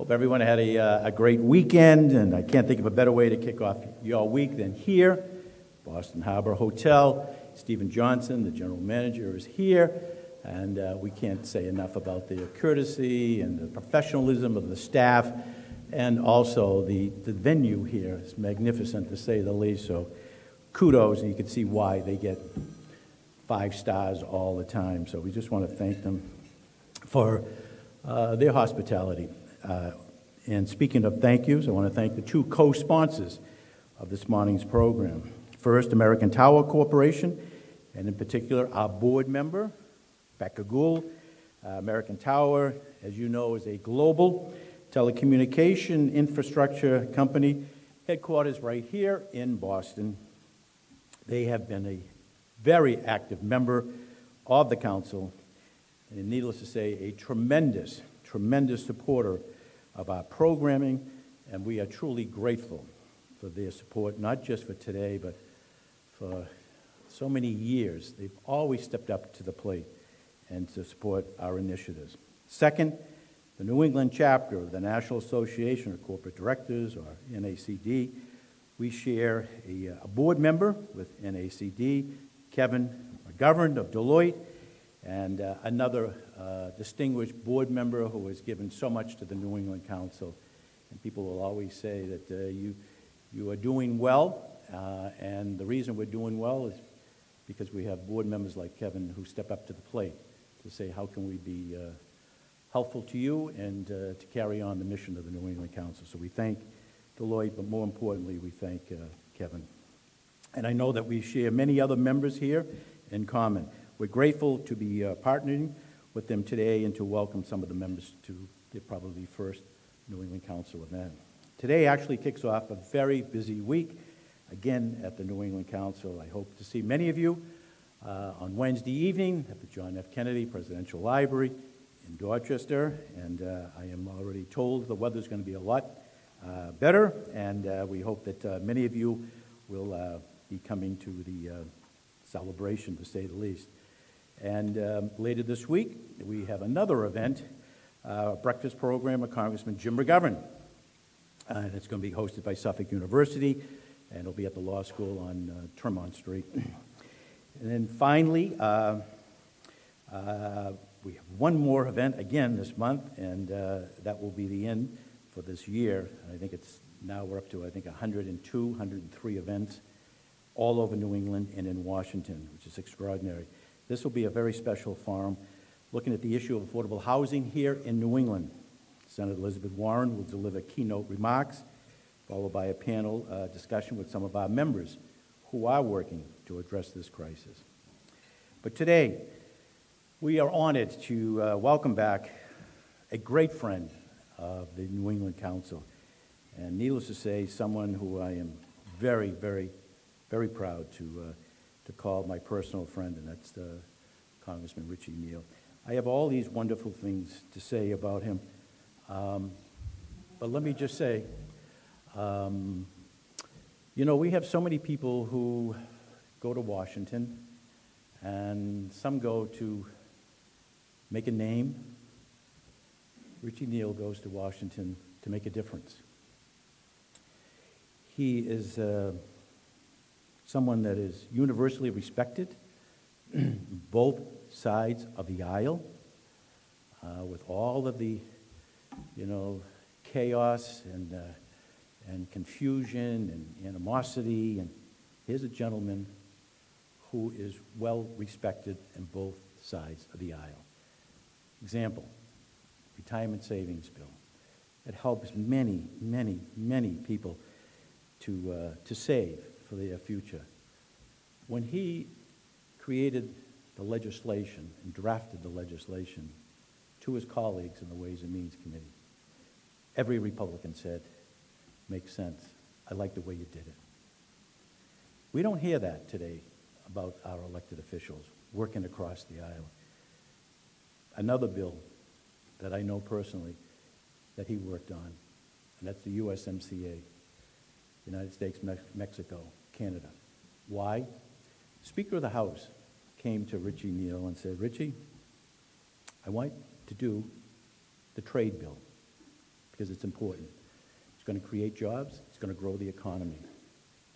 Hope everyone had a great weekend, and I can't think of a better way to kick off your week than here, Boston Harbor Hotel. Stephen Johnson, the general manager, is here, and we can't say enough about the courtesy and the professionalism of the staff, and also the venue here is magnificent, to say the least, so kudos, and you can see why they get 5 stars all the time. So we just want to thank them for their hospitality. And speaking of thank yous, I want to thank the 2 co-sponsors of this morning's program. First, American Tower Corporation, and in particular, our board member, Becca Gould. American Tower, as you know, is a global telecommunication infrastructure company, headquarters right here in Boston. They have been a very active member of the council, and needless to say, a tremendous supporter of our programming, and we are truly grateful for their support, not just for today, but for so many years. They've always stepped up to the plate and to support our initiatives. Second, the New England chapter of the National Association of Corporate Directors, or NACD. We share a board member with NACD, Kevin McGovern of Deloitte, and another distinguished board member who has given so much to the New England Council. And people will always say that you are doing well, and the reason we're doing well is because we have board members like Kevin who step up to the plate to say, how can we be helpful to you and to carry on the mission of the New England Council. So we thank Deloitte, but more importantly, we thank Kevin. And I know that we share many other members here in common. We're grateful to be partnering with them today and to welcome some of the members to their probably first New England Council event. Today actually kicks off a very busy week, again at the New England Council. I hope to see many of you on Wednesday evening at the John F. Kennedy Presidential Library in Dorchester, and I am already told the weather's going to be a lot better, and we hope that many of you will be coming to the celebration, to say the least. And later this week, we have another event, a breakfast program with Congressman Jim McGovern. And it's going to be hosted by Suffolk University, and it'll be at the law school on Tremont Street. And then finally, we have one more event again this month, and that will be the end for this year. I think we're up to 102, 103 events all over New England and in Washington, which is extraordinary. This will be a very special forum looking at the issue of affordable housing here in New England. Senator Elizabeth Warren will deliver keynote remarks, followed by a panel discussion with some of our members who are working to address this crisis. But today, we are honored to welcome back a great friend of the New England Council, and needless to say, someone who I am very, very, very proud to call my personal friend, and that's Congressman Richie Neal. I have all these wonderful things to say about him, but let me just say, we have so many people who go to Washington, and some go to make a name. Richie Neal goes to Washington to make a difference. He is someone that is universally respected, both sides of the aisle, with all of the, chaos and confusion and animosity. And here's a gentleman who is well respected in both sides of the aisle. Example, retirement savings bill. It helps many, many, many people to save for their future. When he created the legislation and drafted the legislation to his colleagues in the Ways and Means Committee, every Republican said, makes sense. I like the way you did it. We don't hear that today about our elected officials working across the aisle. Another bill that I know personally that he worked on, and that's the USMCA, United States, Mexico, Canada. Why? Speaker of the House came to Richie Neal and said, Richie, I want to do the trade bill because it's important. It's going to create jobs. It's going to grow the economy.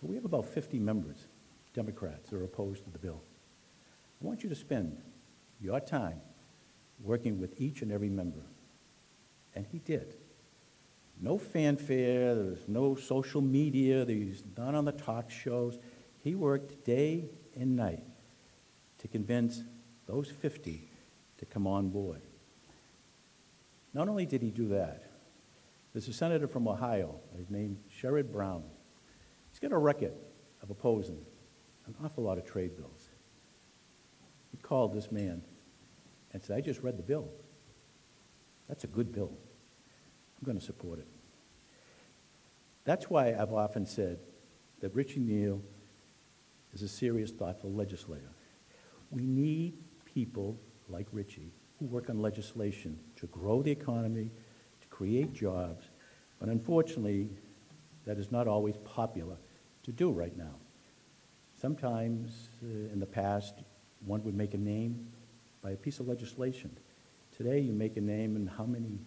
But we have about 50 members, Democrats, that are opposed to the bill. I want you to spend your time working with each and every member. And he did. No fanfare, there was no social media, he's not on the talk shows. He worked day and night to convince those 50 to come on board. Not only did he do that, there's a senator from Ohio named Sherrod Brown. He's got a record of opposing an awful lot of trade bills. He called this man and said, I just read the bill. That's a good bill. I'm going to support it. That's why I've often said that Richie Neal is a serious, thoughtful legislator. We need people like Richie who work on legislation to grow the economy, to create jobs, but unfortunately, that is not always popular to do right now. Sometimes, in the past, one would make a name by a piece of legislation. Today, you make a name in how many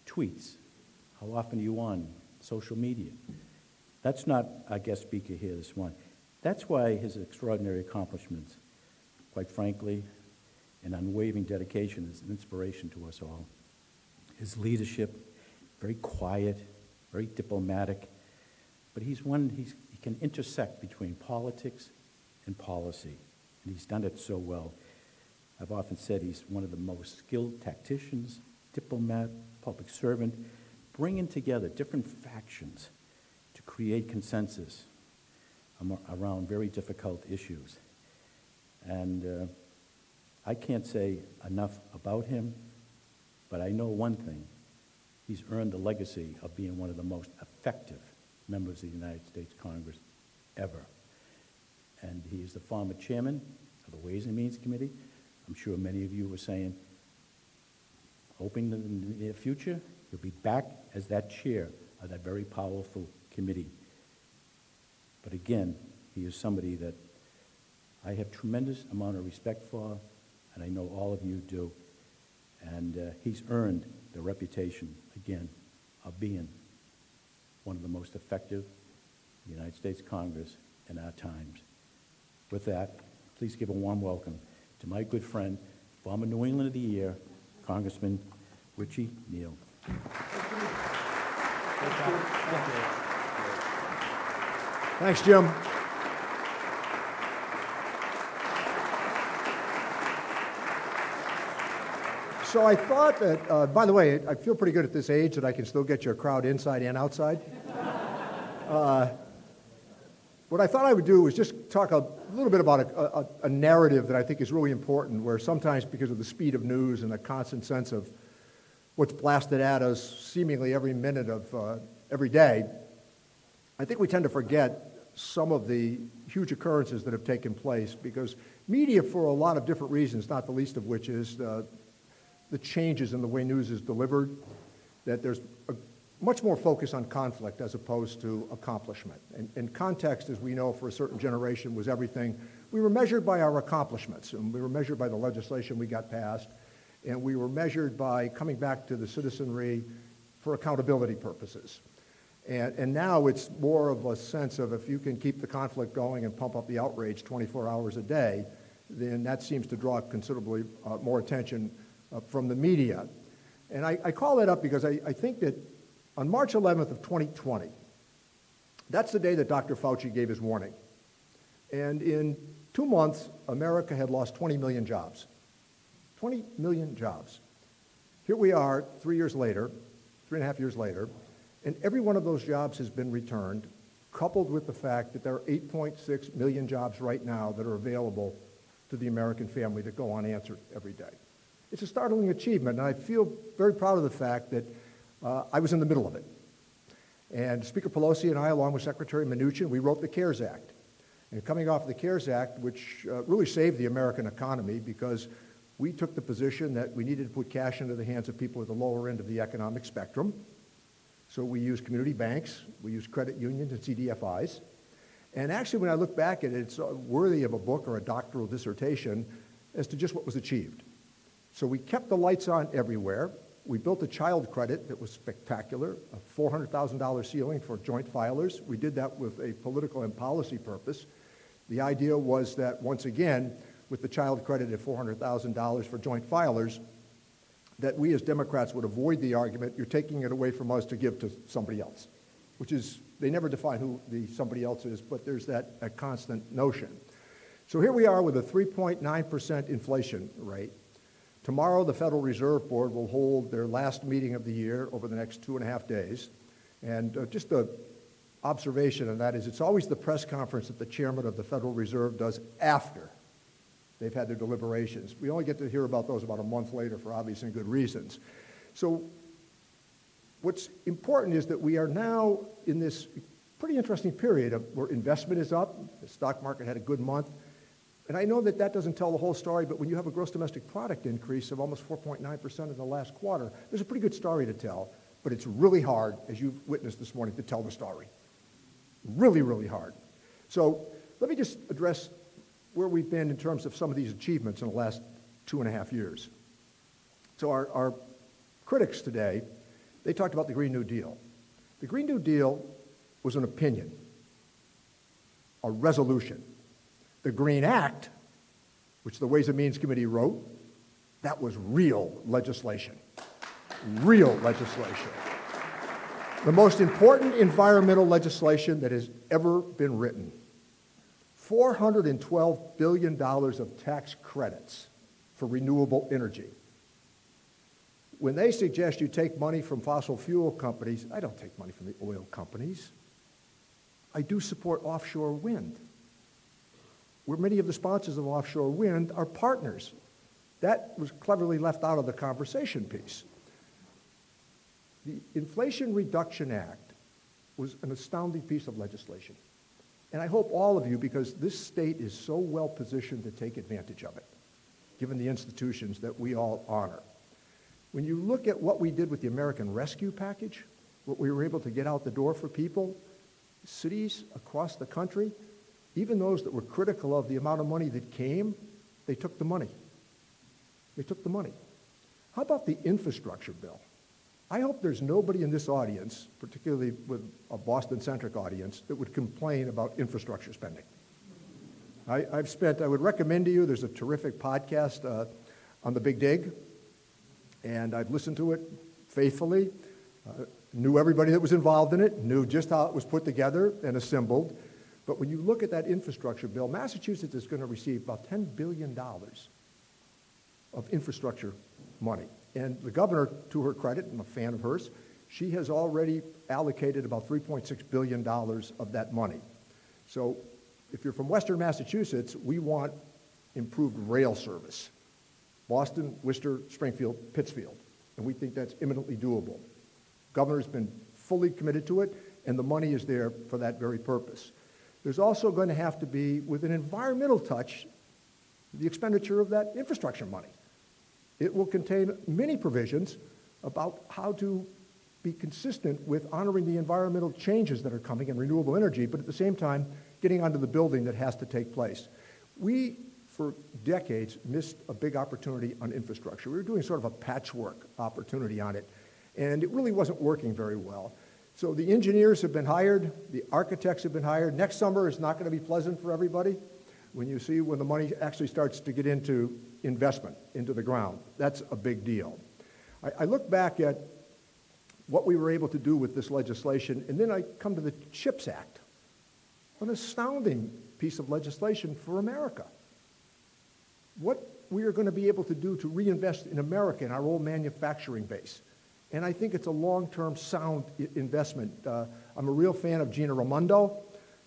tweets, how often are you on social media. That's not our guest speaker here this morning. That's why his extraordinary accomplishments, quite frankly, and unwavering dedication is an inspiration to us all. His leadership, very quiet, very diplomatic, but he can intersect between politics and policy, and he's done it so well. I've often said he's one of the most skilled tacticians, diplomat, public servant, bringing together different factions to create consensus around very difficult issues. And I can't say enough about him, but I know one thing. He's earned the legacy of being one of the most effective members of the United States Congress ever. And he is the former chairman of the Ways and Means Committee. I'm sure many of you were saying, hoping that in the near future, he'll be back as that chair of that very powerful committee. But again, he is somebody that I have tremendous amount of respect for, and I know all of you do. And he's earned the reputation, again, of being one of the most effective in the United States Congress in our times. With that, please give a warm welcome to my good friend, former New England of the Year, Congressman Richie Neal. Thanks, Jim. So I thought that, by the way, I feel pretty good at this age that I can still get your crowd inside and outside. What I thought I would do was just talk a little bit about a narrative that I think is really important, where sometimes because of the speed of news and a constant sense of what's blasted at us seemingly every minute of every day, I think we tend to forget some of the huge occurrences that have taken place, because media, for a lot of different reasons, not the least of which is the changes in the way news is delivered, that there's a much more focus on conflict as opposed to accomplishment. And context, as we know, for a certain generation was everything. We were measured by our accomplishments, and we were measured by the legislation we got passed, and we were measured by coming back to the citizenry for accountability purposes. And now it's more of a sense of, if you can keep the conflict going and pump up the outrage 24 hours a day, then that seems to draw considerably more attention from the media. And I call that up because I think that on March 11th of 2020, that's the day that Dr. Fauci gave his warning. And in 2 months, America had lost 20 million jobs. 20 million jobs. Here we are 3.5 years later, and every one of those jobs has been returned, coupled with the fact that there are 8.6 million jobs right now that are available to the American family that go unanswered every day. It's a startling achievement, and I feel very proud of the fact that I was in the middle of it. And Speaker Pelosi and I, along with Secretary Mnuchin, we wrote the CARES Act. And coming off of the CARES Act, which really saved the American economy, because we took the position that we needed to put cash into the hands of people at the lower end of the economic spectrum. So we used community banks, we used credit unions and CDFIs. And actually, when I look back at it, it's worthy of a book or a doctoral dissertation as to just what was achieved. So we kept the lights on everywhere. We built a child credit that was spectacular, a $400,000 ceiling for joint filers. We did that with a political and policy purpose. The idea was that, once again, with the child credit at $400,000 for joint filers, that we as Democrats would avoid the argument, you're taking it away from us to give to somebody else, which is, they never define who the somebody else is, but there's that a constant notion. So here we are with a 3.9% inflation rate. Tomorrow, the Federal Reserve Board will hold their last meeting of the year over the next 2.5 days. And just an observation on that is it's always the press conference that the chairman of the Federal Reserve does after they've had their deliberations. We only get to hear about those about a month later for obvious and good reasons. So what's important is that we are now in this pretty interesting period where investment is up, the stock market had a good month, and I know that that doesn't tell the whole story, but when you have a gross domestic product increase of almost 4.9% in the last quarter, there's a pretty good story to tell, but it's really hard, as you've witnessed this morning, to tell the story. Really, really hard. So let me just address where we've been in terms of some of these achievements in the last 2.5 years. So our critics today, they talked about the Green New Deal. The Green New Deal was an opinion, a resolution. The Green Act, which the Ways and Means Committee wrote, that was real legislation. Real legislation. The most important environmental legislation that has ever been written. $412 billion of tax credits for renewable energy. When they suggest you take money from fossil fuel companies, I don't take money from the oil companies. I do support offshore wind, where many of the sponsors of offshore wind are partners. That was cleverly left out of the conversation piece. The Inflation Reduction Act was an astounding piece of legislation. And I hope all of you, because this state is so well positioned to take advantage of it, given the institutions that we all honor. When you look at what we did with the American Rescue Package, what we were able to get out the door for people, cities across the country, even those that were critical of the amount of money that came, they took the money. They took the money. How about the infrastructure bill? I hope there's nobody in this audience, particularly with a Boston-centric audience, that would complain about infrastructure spending. I would recommend to you, there's a terrific podcast on the Big Dig, and I've listened to it faithfully, knew everybody that was involved in it, knew just how it was put together and assembled. But when you look at that infrastructure bill, Massachusetts is going to receive about $10 billion of infrastructure money. And the governor, to her credit, I'm a fan of hers, she has already allocated about $3.6 billion of that money. So if you're from Western Massachusetts, we want improved rail service. Boston, Worcester, Springfield, Pittsfield. And we think that's imminently doable. Governor's been fully committed to it, and the money is there for that very purpose. There's also going to have to be, with an environmental touch, the expenditure of that infrastructure money. It will contain many provisions about how to be consistent with honoring the environmental changes that are coming in renewable energy, but at the same time, getting onto the building that has to take place. We, for decades, missed a big opportunity on infrastructure. We were doing sort of a patchwork opportunity on it, and it really wasn't working very well. So the engineers have been hired, the architects have been hired. Next summer is not going to be pleasant for everybody when the money actually starts to get into investment, into the ground. That's a big deal. I look back at what we were able to do with this legislation, and then I come to the CHIPS Act, an astounding piece of legislation for America. What we are going to be able to do to reinvest in America, in our old manufacturing base. And I think it's a long-term sound investment. I'm a real fan of Gina Raimondo.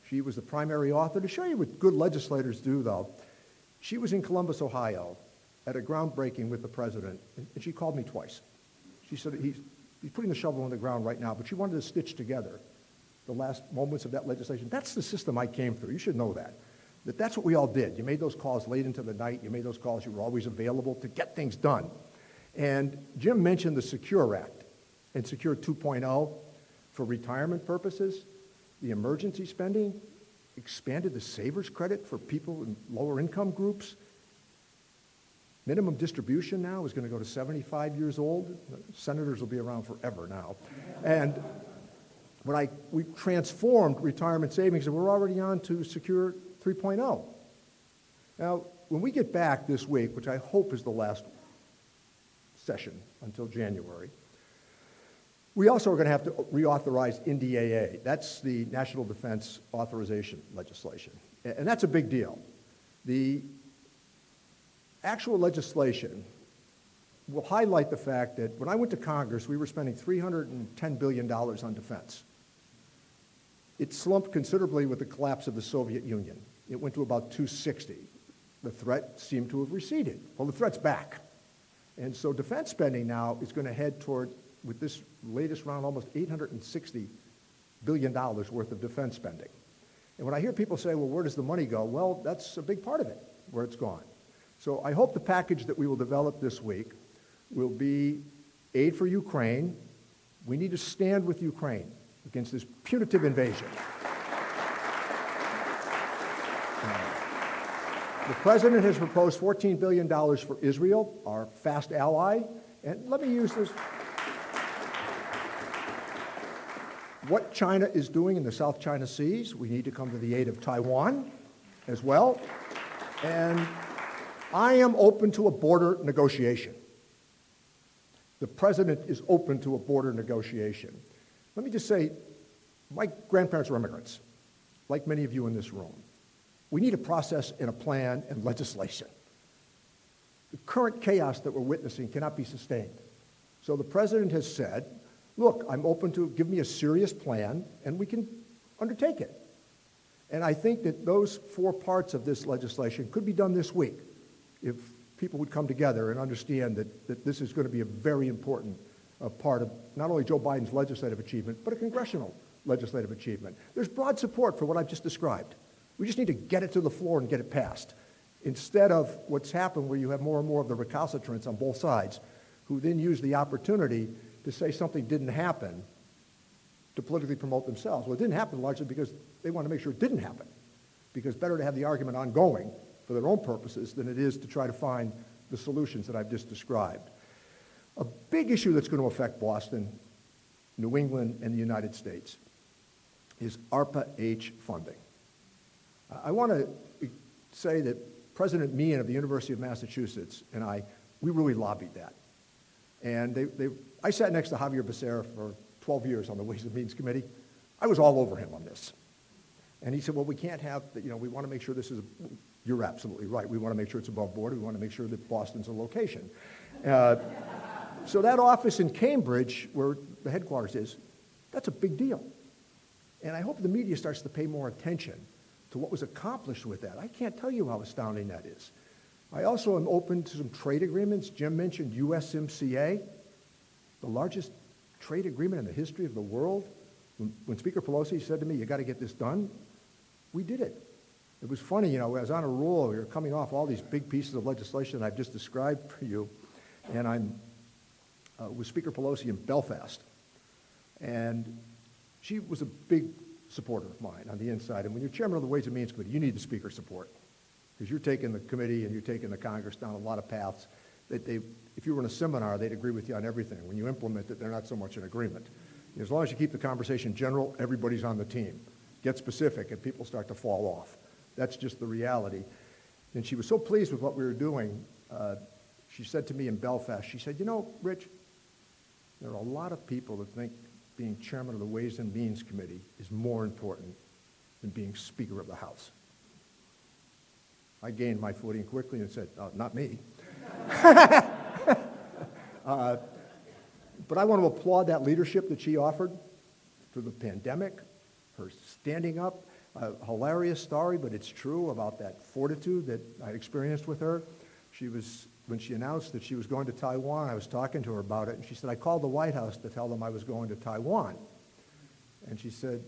She was the primary author. To show you what good legislators do, though, she was in Columbus, Ohio, at a groundbreaking with the president, and she called me twice. She said he's putting the shovel in the ground right now, but she wanted to stitch together the last moments of that legislation. That's the system I came through. You should know that. That's what we all did. You made those calls late into the night. You made those calls. You were always available to get things done. And Jim mentioned the Secure Act and Secure 2.0 for retirement purposes, the emergency spending, expanded the savers credit for people in lower income groups. Minimum distribution now is going to go to 75 years old. Senators will be around forever now. And we transformed retirement savings, and we're already on to Secure 3.0. Now, when we get back this week, which I hope is the last session until January, we also are going to have to reauthorize NDAA. That's the National Defense Authorization legislation. And that's a big deal. The actual legislation will highlight the fact that when I went to Congress, we were spending $310 billion on defense. It slumped considerably with the collapse of the Soviet Union. It went to about 260. The threat seemed to have receded. Well, the threat's back. And so defense spending now is going to head toward, with this latest round, almost $860 billion worth of defense spending. And when I hear people say, well, where does the money go? Well, that's a big part of it, where it's gone. So I hope the package that we will develop this week will be aid for Ukraine. We need to stand with Ukraine against this punitive invasion. The president has proposed $14 billion for Israel, our fast ally. And let me use this. What China is doing in the South China Seas, we need to come to the aid of Taiwan as well. And I am open to a border negotiation. The president is open to a border negotiation. Let me just say, my grandparents were immigrants, like many of you in this room. We need a process and a plan and legislation. The current chaos that we're witnessing cannot be sustained. So the president has said, look, I'm open to give me a serious plan, and we can undertake it. And I think that those 4 parts of this legislation could be done this week if people would come together and understand that this is going to be a very important part of not only Joe Biden's legislative achievement, but a congressional legislative achievement. There's broad support for what I've just described. We just need to get it to the floor and get it passed, instead of what's happened where you have more and more of the recalcitrants on both sides who then use the opportunity to say something didn't happen to politically promote themselves. Well, it didn't happen largely because they want to make sure it didn't happen, because better to have the argument ongoing for their own purposes than it is to try to find the solutions that I've just described. A big issue that's going to affect Boston, New England, and the United States is ARPA-H funding. I want to say that President Meehan of the University of Massachusetts and we really lobbied that. And I sat next to Javier Becerra for 12 years on the Ways and Means Committee. I was all over him on this. And he said, well, we can't have, we want to make sure this is, you're absolutely right. We want to make sure it's above board. We want to make sure that Boston's a location. So that office in Cambridge, where the headquarters is, that's a big deal. And I hope the media starts to pay more attention to what was accomplished with that. I can't tell you how astounding that is. I also am open to some trade agreements. Jim mentioned USMCA, the largest trade agreement in the history of the world. When Speaker Pelosi said to me, you got to get this done, we did it. It was funny, I was on a roll. We were coming off all these big pieces of legislation I've just described for you, and I'm with Speaker Pelosi in Belfast. And she was a big supporter of mine on the inside. And when you're chairman of the Ways and Means Committee, you need the Speaker's support, because you're taking the committee and you're taking the Congress down a lot of paths that if you were in a seminar, they'd agree with you on everything. When you implement it, they're not so much in agreement. As long as you keep the conversation general, everybody's on the team. Get specific, and people start to fall off. That's just the reality. And she was so pleased with what we were doing, she said to me in Belfast, she said, Rich, there are a lot of people that think being chairman of the Ways and Means Committee is more important than being Speaker of the House. I gained my footing quickly and said, not me. But I want to applaud that leadership that she offered through the pandemic, her standing up. A hilarious story, but it's true, about that fortitude that I experienced with her. When she announced that she was going to Taiwan, I was talking to her about it, and she said, I called the White House to tell them I was going to Taiwan. And she said,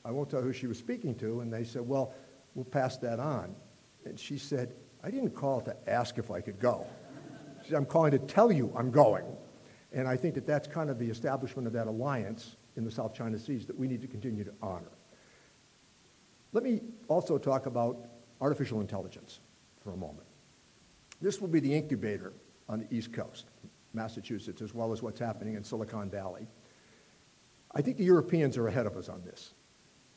I won't tell who she was speaking to, and they said, well, we'll pass that on. And she said, I didn't call to ask if I could go. She said, I'm calling to tell you I'm going. And I think that that's kind of the establishment of that alliance in the South China Seas that we need to continue to honor. Let me also talk about artificial intelligence for a moment. This will be the incubator on the East Coast, Massachusetts, as well as what's happening in Silicon Valley. I think the Europeans are ahead of us on this.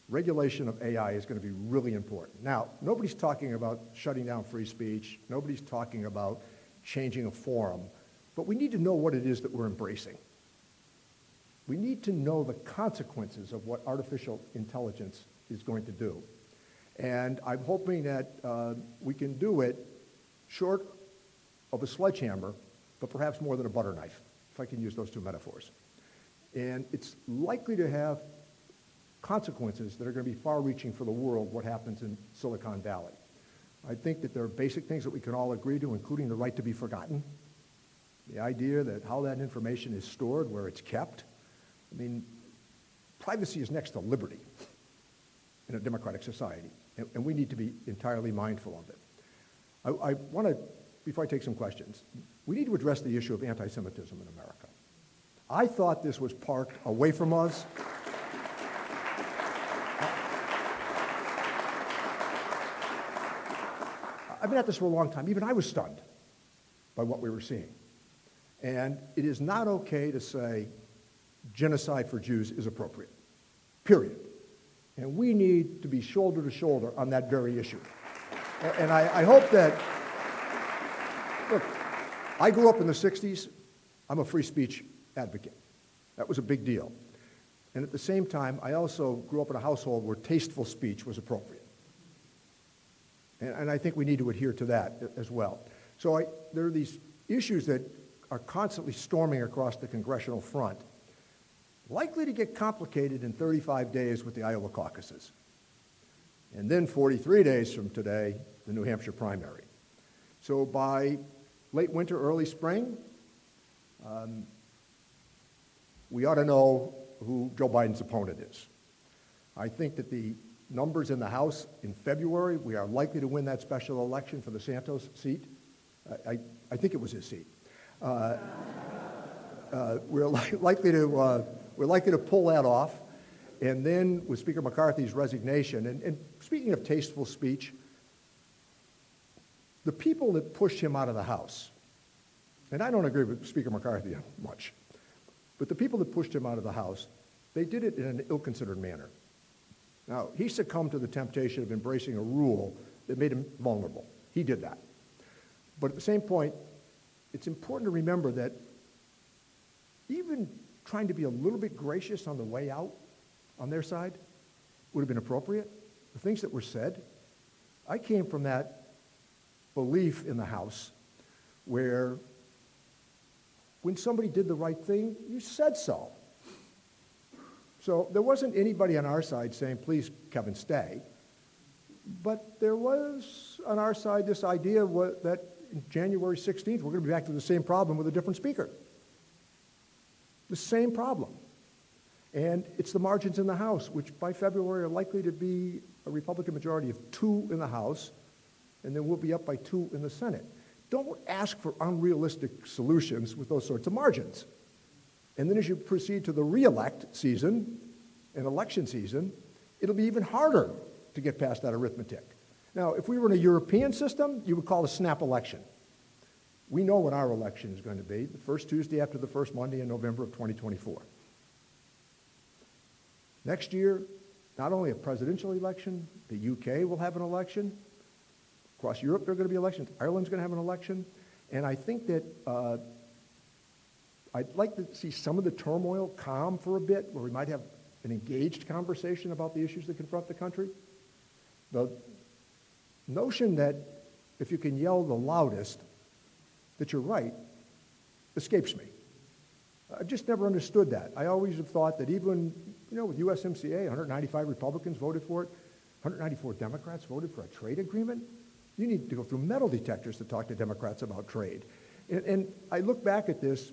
Regulation of AI is going to be really important. Now, nobody's talking about shutting down free speech. Nobody's talking about changing a forum. But we need to know what it is that we're embracing. We need to know the consequences of what artificial intelligence is going to do. And I'm hoping that we can do it short of a sledgehammer, but perhaps more than a butter knife, if I can use those two metaphors. And it's likely to have consequences that are going to be far-reaching for the world, what happens in Silicon Valley. I think that there are basic things that we can all agree to, including the right to be forgotten, the idea that how that information is stored, where it's kept. I mean, privacy is next to liberty in a democratic society, and we need to be entirely mindful of it. I want to, before I take some questions, we need to address the issue of anti-Semitism in America. I thought this was parked away from us. I've been at this for a long time. Even I was stunned by what we were seeing. And it is not okay to say genocide for Jews is appropriate, period. And we need to be shoulder to shoulder on that very issue. And I hope that, look, I grew up in the 60s. I'm a free speech advocate. That was a big deal. And at the same time, I also grew up in a household where tasteful speech was appropriate. And I think we need to adhere to that as well. So there are these issues that are constantly storming across the congressional front, likely to get complicated in 35 days with the Iowa caucuses. And then 43 days from today, the New Hampshire primary. So by late winter, early spring, we ought to know who Joe Biden's opponent is. I think that the numbers in the House in February, we are likely to win that special election for the Santos seat. I think it was his seat. We're likely to pull that off. And then with Speaker McCarthy's resignation, and speaking of tasteful speech, the people that pushed him out of the House, and I don't agree with Speaker McCarthy much, but the people that pushed him out of the House, they did it in an ill-considered manner. Now, he succumbed to the temptation of embracing a rule that made him vulnerable. He did that. But at the same point, it's important to remember that even trying to be a little bit gracious on the way out on their side would have been appropriate. The things that were said, I came from that belief in the House where when somebody did the right thing, you said so. So there wasn't anybody on our side saying, please, Kevin, stay. But there was on our side this idea that January 16th, we're going to be back to the same problem with a different speaker. The same problem. And it's the margins in the House, which by February are likely to be a Republican majority of 2 in the House, and then we'll be up by 2 in the Senate. Don't ask for unrealistic solutions with those sorts of margins. And then as you proceed to the re-elect season and election season, it'll be even harder to get past that arithmetic. Now, if we were in a European system, you would call it a snap election. We know what our election is going to be, the first Tuesday after the first Monday in November of 2024. Next year, not only a presidential election, the UK will have an election. Across Europe, there are going to be elections. Ireland's going to have an election. And I think that I'd like to see some of the turmoil calm for a bit, where we might have an engaged conversation about the issues that confront the country. The notion that if you can yell the loudest, that you're right, escapes me. I've just never understood that. I always have thought that even, with USMCA, 195 Republicans voted for it, 194 Democrats voted for a trade agreement. You need to go through metal detectors to talk to Democrats about trade. And I look back at this,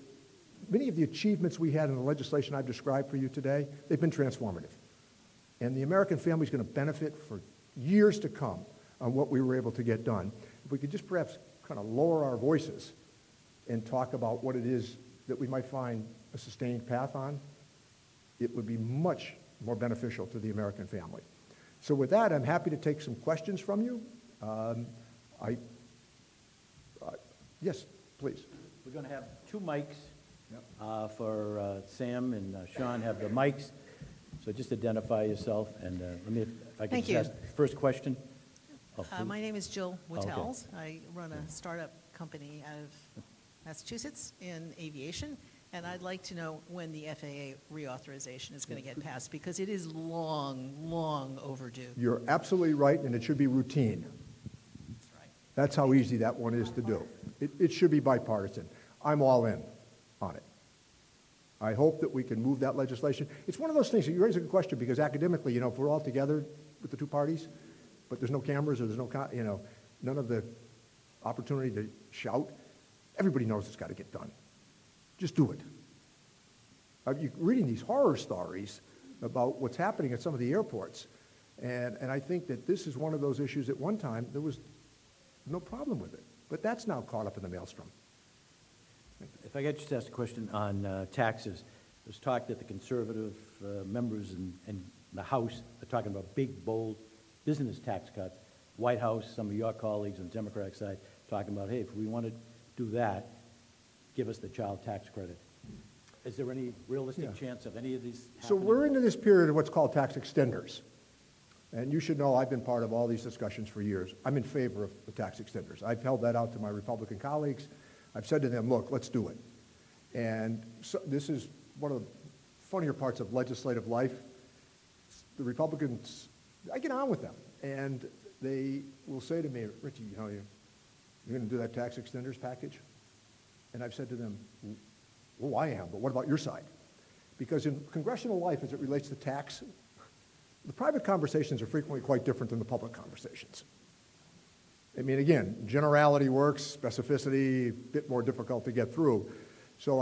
many of the achievements we had in the legislation I've described for you today, they've been transformative. And the American family is going to benefit for years to come on what we were able to get done. If we could just perhaps kind of lower our voices and talk about what it is that we might find a sustained path on, it would be much more beneficial to the American family. So with that, I'm happy to take some questions from you. Yes, please. We're going to have two mics Yep. for Sam and Sean have the mics. So just identify yourself, and let me, if I could Thank just you. ask the first question. Oh, please. My name is Jill Okay. Wittels. I run a startup company out of Massachusetts in aviation, and I'd like to know when the FAA reauthorization is going to get passed, because it is long, long overdue. You're absolutely right, and it should be routine. That's right. That's how easy that one is to do. It should be bipartisan. I'm all in on it. I hope that we can move that legislation. It's one of those things, you raise a good question, because academically, if we're all together with the two parties, but there's no cameras or there's no, none of the opportunity to shout, everybody knows it's got to get done. Just do it. You're reading these horror stories about what's happening at some of the airports, and I think that this is one of those issues. At one time, there was no problem with it, but that's now caught up in the maelstrom. If I could just ask a question on taxes. There's talk that the conservative members in the House are talking about big, bold business tax cuts. White House, some of your colleagues on the Democratic side, talking about, hey, if we want to do that, give us the child tax credit. Is there any realistic chance of any of these So happening? we're into this period of what's called tax extenders. And you should know I've been part of all these discussions for years. I'm in favor of the tax extenders. I've held that out to my Republican colleagues. I've said to them, look, let's do it. And so this is one of the funnier parts of legislative life. The Republicans, I get on with them, and they will say to me, Richie, you're going to do that tax extenders package? And I've said to them, well, I am, but what about your side? Because in congressional life, as it relates to tax, the private conversations are frequently quite different than the public conversations. I mean, again, generality works, specificity, a bit more difficult to get through. So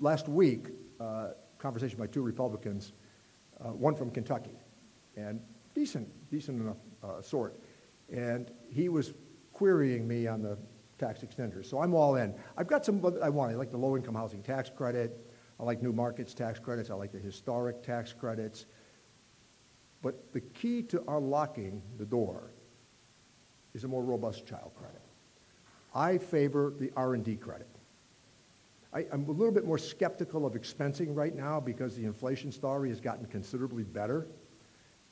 last week, conversation by two Republicans, one from Kentucky, and decent enough sort, and he was querying me on the tax extenders. So I'm all in. I've got some I want. I like the low-income housing tax credit. I like new markets tax credits. I like the historic tax credits. But the key to unlocking the door is a more robust child credit. I favor the R&D credit. I'm a little bit more skeptical of expensing right now because the inflation story has gotten considerably better.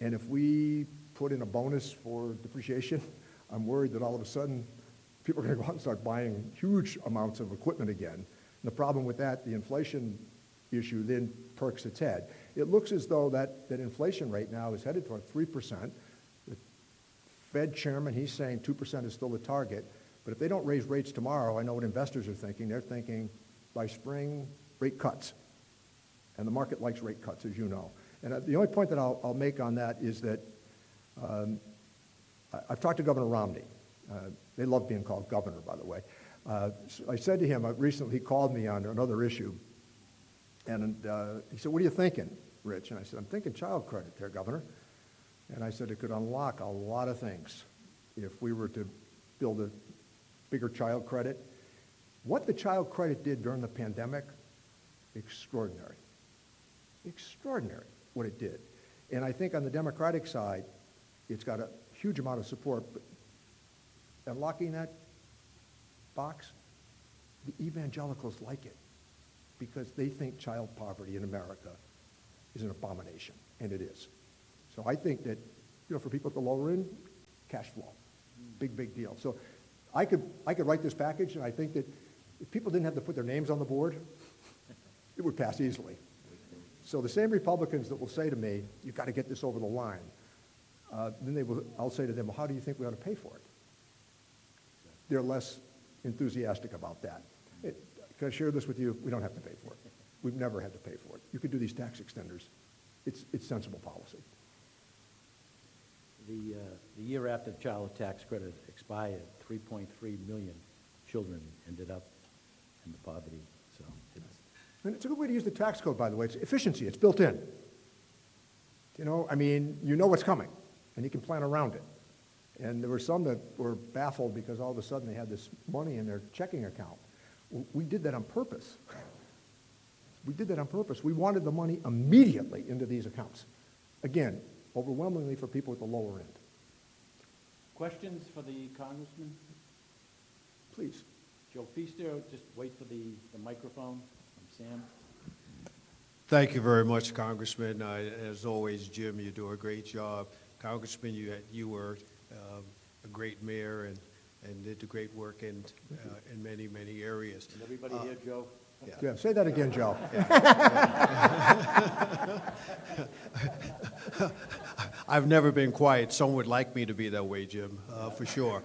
And if we put in a bonus for depreciation, I'm worried that all of a sudden people are going to go out and start buying huge amounts of equipment again. And the problem with that, the inflation issue then perks its head. It looks as though that inflation rate now is headed toward 3%. The Fed chairman, he's saying 2% is still the target. But if they don't raise rates tomorrow, I know what investors are thinking. They're thinking by spring, rate cuts. And the market likes rate cuts, as you know. And the only point that I'll make on that is that I've talked to Governor Romney. They love being called governor, by the way. So I said to him, recently he called me on another issue, and he said, what are you thinking, Rich? And I said, I'm thinking child credit there, Governor. And I said it could unlock a lot of things if we were to build a bigger child credit. What the child credit did during the pandemic, extraordinary. Extraordinary what it did. And I think on the Democratic side, it's got a huge amount of support, but unlocking that box, the evangelicals like it because they think child poverty in America is an abomination, and it is. So I think that, for people at the lower end, cash flow, big deal. So I could write this package, and I think that if people didn't have to put their names on the board, it would pass easily. So the same Republicans that will say to me, you've got to get this over the line, then I'll say to them, well, how do you think we ought to pay for it? They're less enthusiastic about that. Can I share this with you? We don't have to pay for it. We've never had to pay for it. You could do these tax extenders. It's sensible policy. The year after the child tax credit expired, 3.3 million children ended up in the poverty. So And it's a good way to use the tax code, by the way. It's efficiency. It's built in. You know what's coming, and you can plan around it. And there were some that were baffled because all of a sudden they had this money in their checking account. We did that on purpose. We did that on purpose. We wanted the money immediately into these accounts. Again, overwhelmingly for people at the lower end. questions for the congressman? Please. Joe Feaster, just wait for the microphone from Sam. Thank you very much, Congressman. As always, Jim, you do a great job. Congressman, you were a great mayor and did the great work in many, many areas. And everybody here, Joe? Yeah, say that again, Joe. I've never been quiet. Some would like me to be that way, Jim, for sure.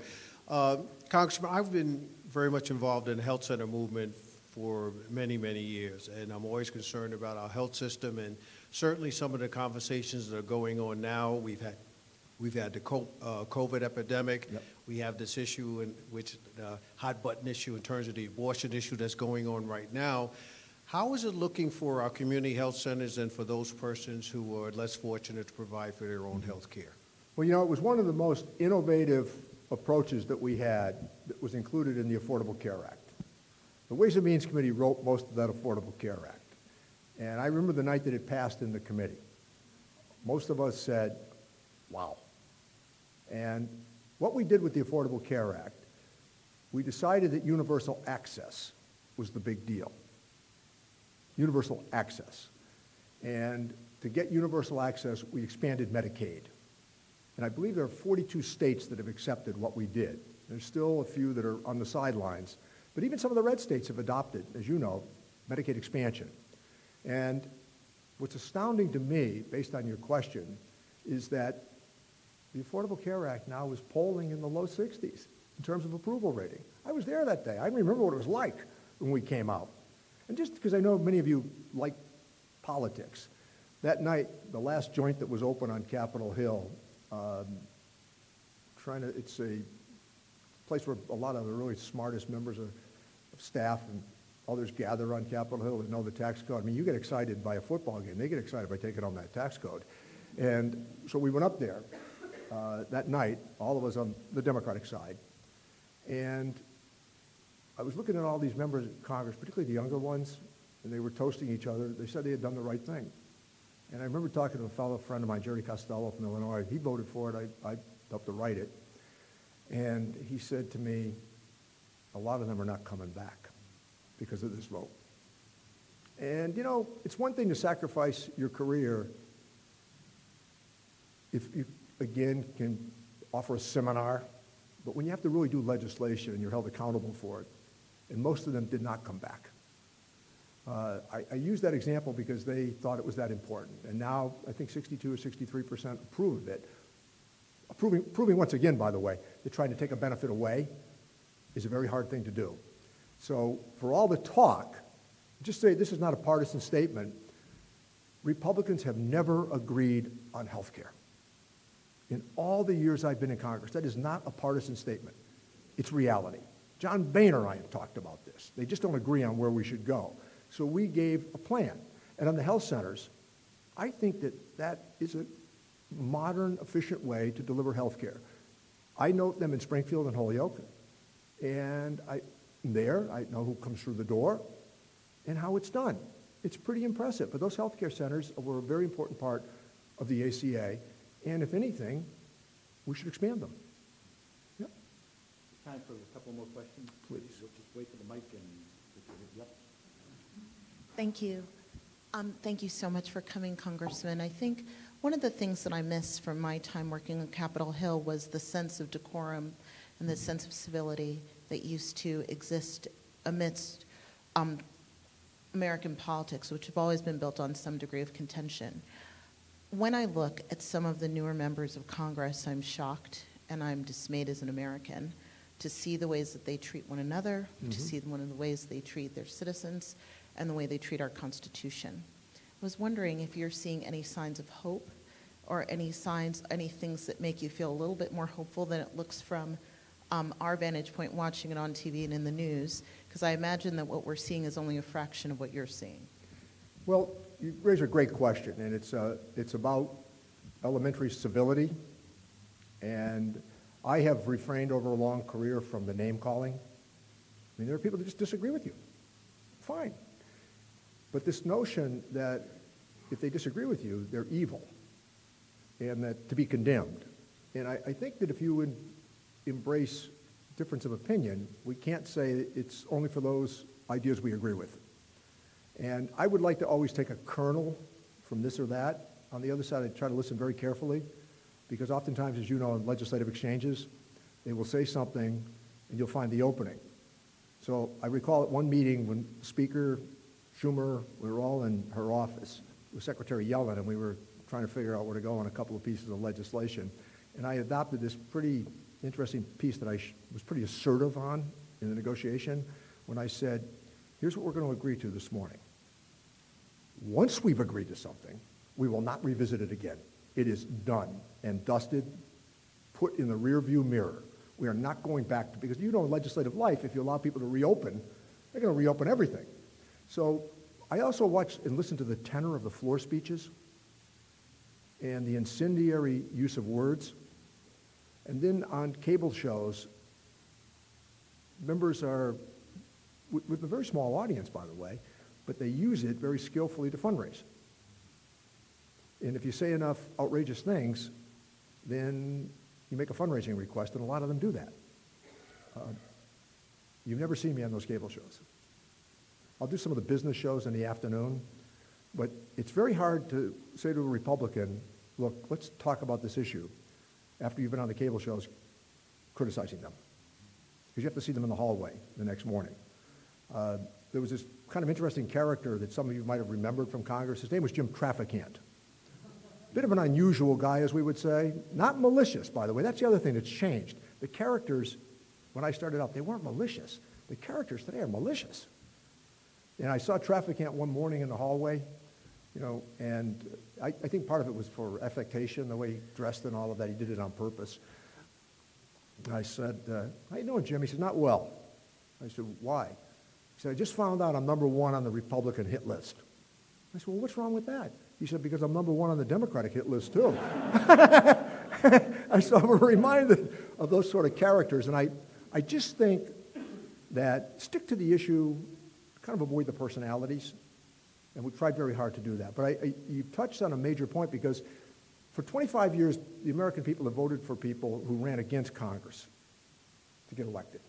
Congressman, I've been very much involved in the health center movement for many, many years, and I'm always concerned about our health system, and certainly some of the conversations that are going on now. We've had the COVID epidemic. Yep. We have this issue, which the hot button issue in terms of the abortion issue that's going on right now. How is it looking for our community health centers and for those persons who are less fortunate to provide for their own health care? Well, it was one of the most innovative approaches that we had that was included in the Affordable Care Act. The Ways and Means Committee wrote most of that Affordable Care Act. And I remember the night that it passed in the committee. Most of us said, wow. And what we did with the Affordable Care Act, we decided that universal access was the big deal. Universal access. And to get universal access, we expanded Medicaid. And I believe there are 42 states that have accepted what we did. There's still a few that are on the sidelines. But even some of the red states have adopted, as you know, Medicaid expansion. And what's astounding to me, based on your question, is that the Affordable Care Act now is polling in the low 60s in terms of approval rating. I was there that day. I remember what it was like when we came out. And just because I know many of you like politics, that night, the last joint that was open on Capitol Hill, it's a place where a lot of the really smartest members of staff and others gather on Capitol Hill that know the tax code. I mean, you get excited by a football game. They get excited by taking on that tax code. And so we went up there that night, all of us on the Democratic side. And I was looking at all these members of Congress, particularly the younger ones, and they were toasting each other. They said they had done the right thing. And I remember talking to a fellow friend of mine, Jerry Costello from Illinois. He voted for it. I helped to write it. And he said to me, a lot of them are not coming back because of this vote. And, it's one thing to sacrifice your career if you, again, can offer a seminar, but when you have to really do legislation and you're held accountable for it, and most of them did not come back. I use that example because they thought it was that important. And now, I think 62 or 63% approve of it. Proving once again, by the way, that trying to take a benefit away is a very hard thing to do. So for all the talk, just say this is not a partisan statement, Republicans have never agreed on health care. In all the years I've been in Congress, that is not a partisan statement. It's reality. John Boehner and I have talked about this. They just don't agree on where we should go. So we gave a plan. And on the health centers, I think that is a modern, efficient way to deliver health care. I note them in Springfield and Holyoke. And I know who comes through the door and how it's done. It's pretty impressive. But those healthcare centers were a very important part of the ACA. And if anything, we should expand them. Yep. Time for a couple more questions. Please. We'll just wait for the mic and, yep. Thank you. Thank you so much for coming, Congressman. I think one of the things that I missed from my time working on Capitol Hill was the sense of decorum and the sense of civility that used to exist amidst American politics, which have always been built on some degree of contention. When I look at some of the newer members of Congress, I'm shocked and I'm dismayed as an American to see the ways that they treat one another, to see one of the ways they treat their citizens, and the way they treat our Constitution. I was wondering if you're seeing any signs of hope or any things that make you feel a little bit more hopeful than it looks from our vantage point watching it on TV and in the news, because I imagine that what we're seeing is only a fraction of what you're seeing. Well, you raise a great question, and it's about elementary civility. And I have refrained over a long career from the name calling. I mean, there are people that just disagree with you. Fine. But this notion that if they disagree with you, they're evil and that to be condemned. And I think that if you would embrace difference of opinion, we can't say it's only for those ideas we agree with. And I would like to always take a kernel from this or that. On the other side, I try to listen very carefully, because oftentimes, as you know, in legislative exchanges, they will say something and you'll find the opening. So I recall at one meeting when Speaker Schumer, we were all in her office with Secretary Yellen, and we were trying to figure out where to go on a couple of pieces of legislation. And I adopted this pretty interesting piece that I was pretty assertive on in the negotiation when I said, here's what we're going to agree to this morning. Once we've agreed to something, we will not revisit it again. It is done and dusted, put in the rearview mirror. We are not going back to, because you know in legislative life, if you allow people to reopen, they're going to reopen everything. So I also watched and listened to the tenor of the floor speeches and the incendiary use of words. And then on cable shows, members are, with a very small audience, by the way, but they use it very skillfully to fundraise. And if you say enough outrageous things, then you make a fundraising request, and a lot of them do that. You've never seen me on those cable shows. I'll do some of the business shows in the afternoon, but it's very hard to say to a Republican, look, let's talk about this issue after you've been on the cable shows criticizing them, because you have to see them in the hallway the next morning. There was this kind of interesting character that some of you might have remembered from Congress. His name was Jim Trafficant. Bit of an unusual guy, as we would say. Not malicious, by the way. That's the other thing that's changed. The characters, when I started out, they weren't malicious. The characters today are malicious. And I saw Trafficant one morning in the hallway, and I think part of it was for affectation, the way he dressed and all of that. He did it on purpose. And I said, how you doing, Jim? He said, not well. I said, why? He said, I just found out I'm number one on the Republican hit list. I said, well, what's wrong with that? He said, because I'm number one on the Democratic hit list, too. So I'm reminded of those sort of characters. And I just think that stick to the issue, kind of avoid the personalities. And we've tried very hard to do that. But you've touched on a major point, because for 25 years, the American people have voted for people who ran against Congress to get elected.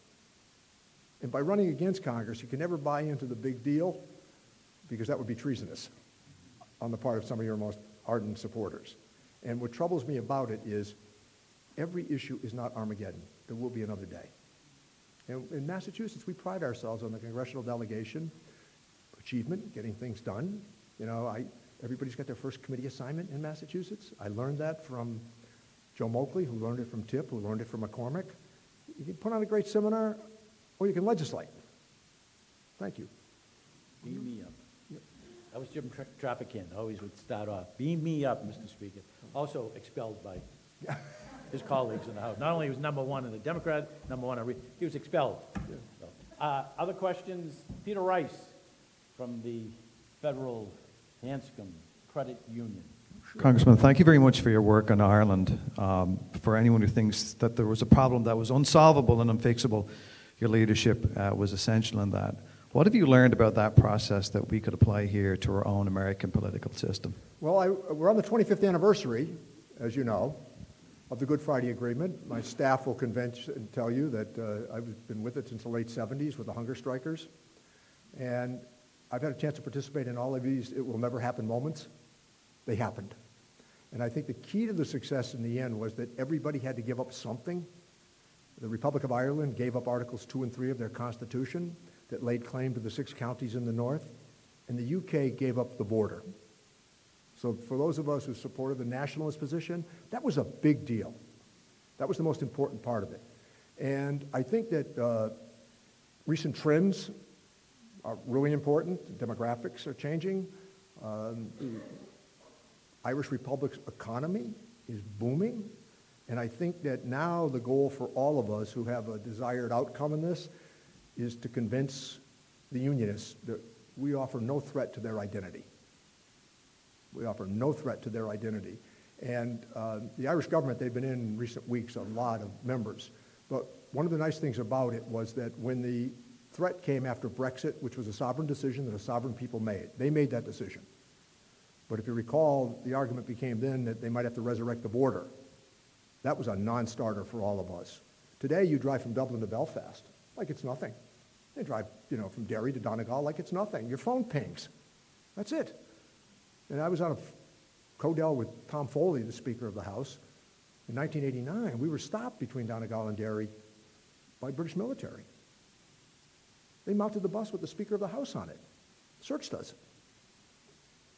And by running against Congress, you can never buy into the big deal, because that would be treasonous on the part of some of your most ardent supporters. And what troubles me about it is every issue is not Armageddon. There will be another day. And in Massachusetts, we pride ourselves on the congressional delegation, achievement, getting things done. Everybody's got their first committee assignment in Massachusetts. I learned that from Joe Moakley, who learned it from Tip, who learned it from McCormick. You can put on a great seminar, or you can legislate. Thank you. Beam me up. That was Jim Trafficant, always would start off, beam me up, Mr. Speaker. Also expelled by his colleagues in the House. Not only was number one in the Democrat, number one, he was expelled. So, other questions? Peter Rice from the Federal Hanscom Credit Union. Congressman, thank you very much for your work on Ireland. For anyone who thinks that there was a problem that was unsolvable and unfixable, your leadership was essential in that. What have you learned about that process that we could apply here to our own American political system? Well, we're on the 25th anniversary, as you know, of the Good Friday Agreement. My staff will tell you that I've been with it since the late 70s with the hunger strikers. And I've had a chance to participate in all of these it will never happen moments. They happened. And I think the key to the success in the end was that everybody had to give up something. The Republic of Ireland gave up Articles 2 and 3 of their constitution that laid claim to the 6 counties in the north, and the UK gave up the border. So for those of us who supported the nationalist position, that was a big deal. That was the most important part of it. And I think that recent trends are really important. The demographics are changing. The Irish Republic's economy is booming. And I think that now the goal for all of us who have a desired outcome in this is to convince the Unionists that we offer no threat to their identity. We offer no threat to their identity. And the Irish government, they've been in recent weeks, a lot of members. But one of the nice things about it was that when the threat came after Brexit, which was a sovereign decision that a sovereign people made, they made that decision. But if you recall, the argument became then that they might have to resurrect the border. That was a non-starter for all of us. Today, you drive from Dublin to Belfast like it's nothing. You drive, from Derry to Donegal like it's nothing. Your phone pings. That's it. And I was on a Codell with Tom Foley, the Speaker of the House, in 1989. We were stopped between Donegal and Derry by British military. They mounted the bus with the Speaker of the House on it, searched us.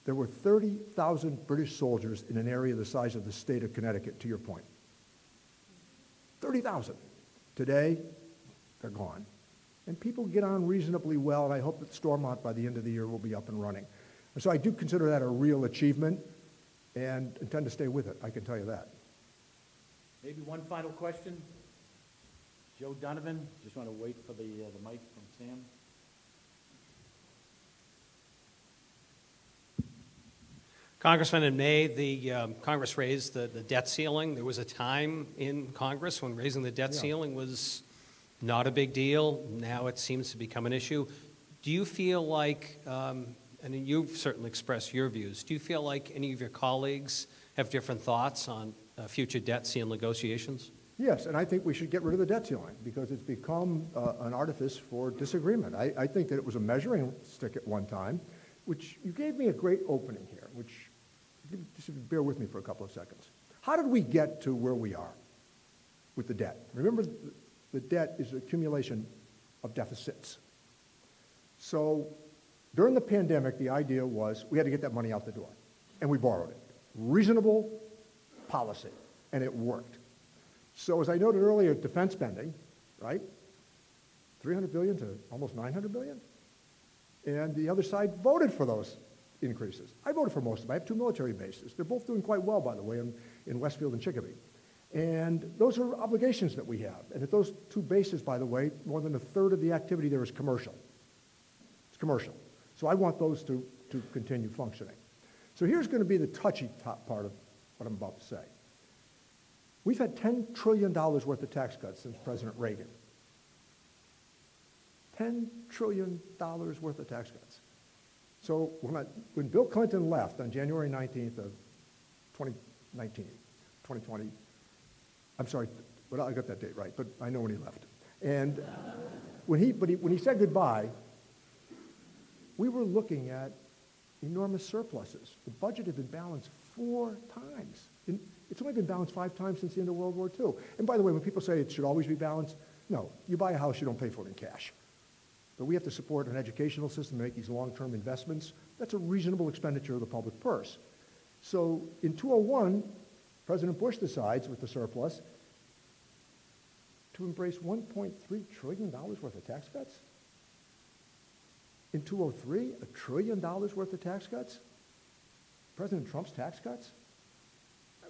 There were 30,000 British soldiers in an area the size of the state of Connecticut, to your point. 30,000. Today, they're gone. And people get on reasonably well, and I hope that Stormont by the end of the year will be up and running. And so I do consider that a real achievement and intend to stay with it, I can tell you that. Maybe one final question. Joe Donovan, just want to wait for the mic from Sam. Congressman, in May, the Congress raised the debt ceiling. There was a time in Congress when raising the debt ceiling was not a big deal. Now it seems to become an issue. Do you feel like, and you've certainly expressed your views, do you feel like any of your colleagues have different thoughts on future debt ceiling negotiations? Yes, and I think we should get rid of the debt ceiling because it's become an artifice for disagreement. I think that it was a measuring stick at one time, which you gave me a great opening here, which just bear with me for a couple of seconds. How did we get to where we are with the debt? Remember, the debt is an accumulation of deficits. So during the pandemic, the idea was we had to get that money out the door, and we borrowed it. Reasonable policy, and it worked. So as I noted earlier, defense spending, right? $300 billion to almost $900 billion. And the other side voted for those increases. I voted for most of them. I have 2 military bases. They're both doing quite well, by the way, in Westfield and Chicopee. And those are obligations that we have. And at those 2 bases, by the way, more than a third of the activity there is commercial. It's commercial. So I want those to continue functioning. So here's going to be the touchy top part of what I'm about to say. We've had $10 trillion worth of tax cuts since President Reagan. $10 trillion worth of tax cuts. So when Bill Clinton left on January 19th of 2020, I'm sorry, but I got that date right, but I know when he left. And when he said goodbye, we were looking at enormous surpluses. The budget had been balanced 4 times. It's only been balanced 5 times since the end of World War II. And by the way, when people say it should always be balanced, no. You buy a house, you don't pay for it in cash. But we have to support an educational system, make these long-term investments. That's a reasonable expenditure of the public purse. So in 2001, President Bush decides with the surplus to embrace $1.3 trillion worth of tax cuts. In 2003, $1 trillion worth of tax cuts. President Trump's tax cuts.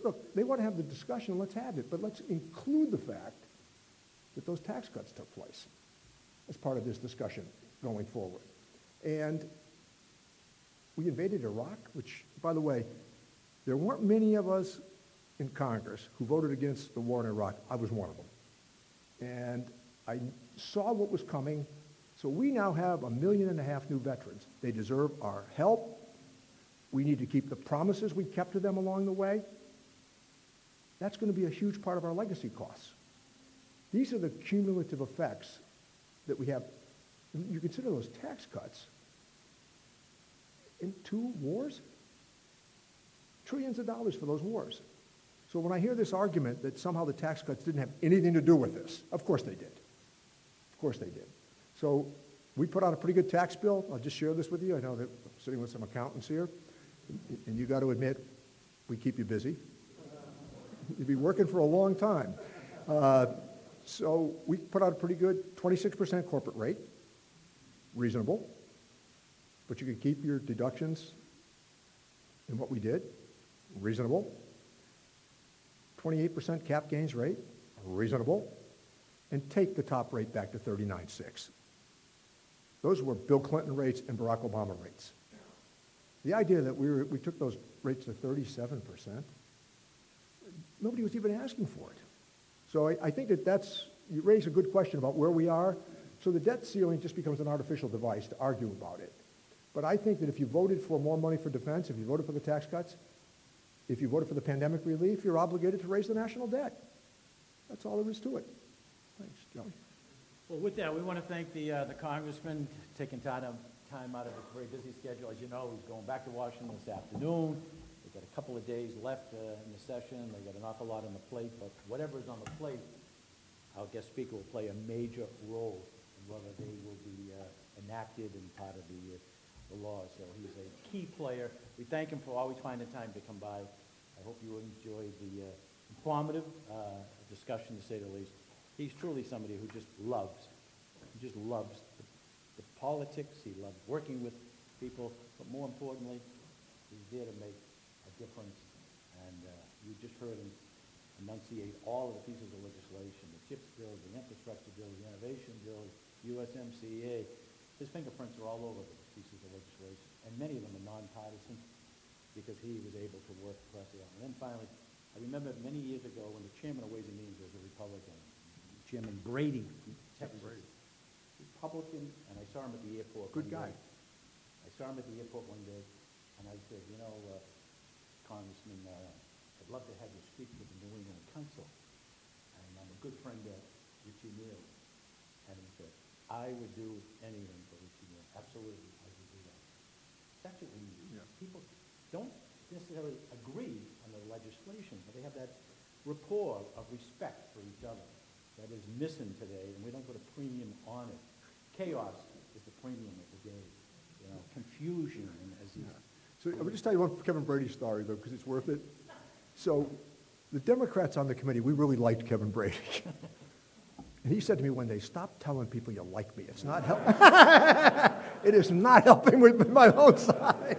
Look, they want to have the discussion, let's have it, but let's include the fact that those tax cuts took place as part of this discussion going forward. And we invaded Iraq, which, by the way, there weren't many of us in Congress who voted against the war in Iraq. I was one of them. And I saw what was coming. So we now have 1.5 million new veterans. They deserve our help. We need to keep the promises we kept to them along the way. That's going to be a huge part of our legacy costs. These are the cumulative effects that we have. You consider those tax cuts in 2 wars? Trillions of dollars for those wars. So when I hear this argument that somehow the tax cuts didn't have anything to do with this, of course they did. Of course they did. So we put out a pretty good tax bill. I'll just share this with you. I know that I'm sitting with some accountants here, and you got to admit, we keep you busy. You'd be working for a long time. So we put out a pretty good 26% corporate rate, reasonable, but you could keep your deductions in what we did, reasonable. 28% cap gains rate, reasonable, and take the top rate back to 39.6. Those were Bill Clinton rates and Barack Obama rates. The idea that we took those rates to 37%, nobody was even asking for it. So I think you raise a good question about where we are. So the debt ceiling just becomes an artificial device to argue about it. But I think that if you voted for more money for defense, if you voted for the tax cuts, if you voted for the pandemic relief, you're obligated to raise the national debt. That's all there is to it. Well, with that, we want to thank the congressman taking time out of his very busy schedule. As you know, he's going back to Washington this afternoon. They've got a couple of days left in the session. They've got an awful lot on the plate, but whatever is on the plate, our guest speaker will play a major role in whether they will be enacted and part of the law. So he's a key player. We thank him for always finding time to come by. I hope you enjoyed the informative discussion, to say the least. He's truly somebody who just loves the politics. He loves working with people, but more importantly, he's there to make a difference. And you just heard him enunciate all of the pieces of legislation, the CHIPS bill, the infrastructure bill, the innovation bill, USMCA. His fingerprints are all over the pieces of legislation, and many of them are nonpartisan because he was able to work across the aisle. And then finally, I remember many years ago when the chairman of Ways and Means was a Republican, Chairman Brady from Texas. Republican, and I saw him at the airport. Good guy. I saw him at the airport one day, and I said, you know, Congressman, I'd love to have you speak to the New England Council. And I'm a good friend of Richie Neal. And he said, I would do anything for Richie Neal. Absolutely, I would do that. That's what we need. Yeah. People don't necessarily agree on the legislation, but they have that rapport of respect for each other that is missing today, and we don't put a premium on it. Chaos is the premium of the day. You know, confusion, and as he's So I would just tell you one Kevin Brady story, though, because it's worth it. So the Democrats on the committee, we really liked Kevin Brady. And he said to me one day, stop telling people you like me. It's not helping. It is not helping with my own side.